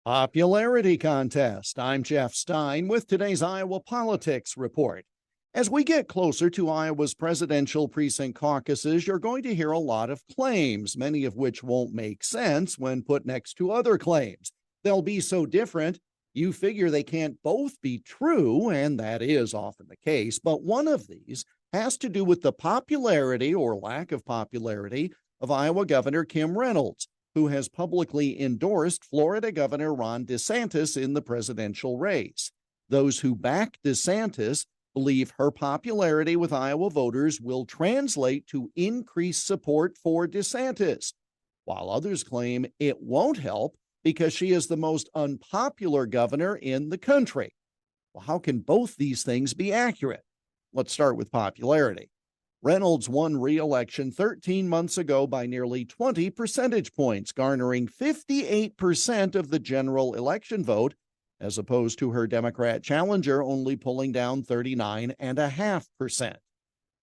Popularity Contest. I'm Jeff Stein with today's Iowa Politics Report. As we get closer to Iowa's presidential precinct caucuses, you're going to hear a lot of claims, many of which won't make sense when put next to other claims. They'll be so different, you figure they can't both be true, and that is often the case. But one of these has to do with the popularity or lack of popularity of Iowa Governor Kim Reynolds, who has publicly endorsed Florida Governor Ron DeSantis in the presidential race. Those who back DeSantis believe her popularity with Iowa voters will translate to increased support for DeSantis, while others claim it won't help because she is the most unpopular governor in the country. Well, how can both these things be accurate? Let's start with popularity. Reynolds won re-election 13 months ago by nearly 20 percentage points, garnering 58% of the general election vote, as opposed to her Democrat challenger only pulling down 39.5%.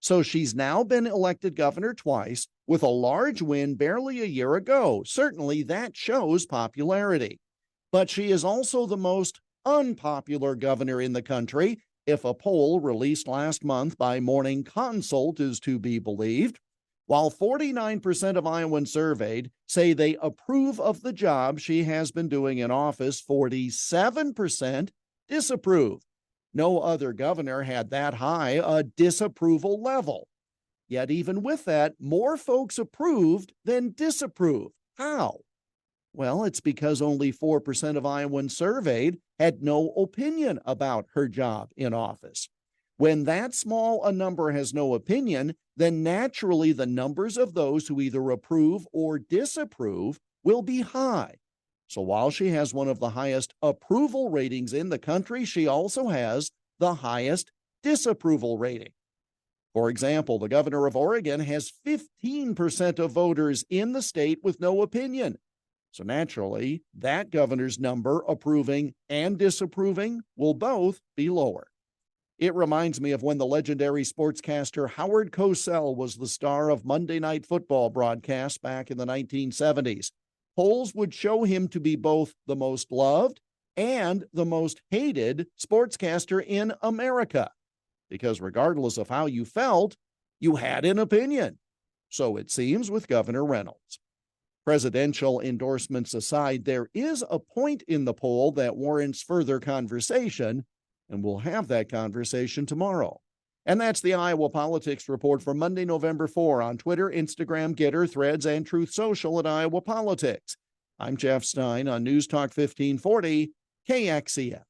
So she's now been elected governor twice with a large win barely a year ago. Certainly that shows popularity. But she is also the most unpopular governor in the country, if a poll released last month by Morning Consult is to be believed. While 49% of Iowans surveyed say they approve of the job she has been doing in office, 47% disapprove. No other governor had that high a disapproval level. Yet even with that, more folks approved than disapproved. How? Well, it's because only 4% of Iowans surveyed had no opinion about her job in office. When that small a number has no opinion, then naturally the numbers of those who either approve or disapprove will be high. So while she has one of the highest approval ratings in the country, she also has the highest disapproval rating. For example, the governor of Oregon has 15% of voters in the state with no opinion. So naturally, that governor's number approving and disapproving will both be lower. It reminds me of when the legendary sportscaster Howard Cosell was the star of Monday Night Football broadcasts back in the 1970s. Polls would show him to be both the most loved and the most hated sportscaster in America, because regardless of how you felt, you had an opinion. So it seems with Governor Reynolds. Presidential endorsements aside, there is a point in the poll that warrants further conversation, and we'll have that conversation tomorrow. And that's the Iowa Politics Report for Monday, November 4 on Twitter, Instagram, Getter, Threads, and Truth Social at Iowa Politics. I'm Jeff Stein on News Talk 1540, KXEL.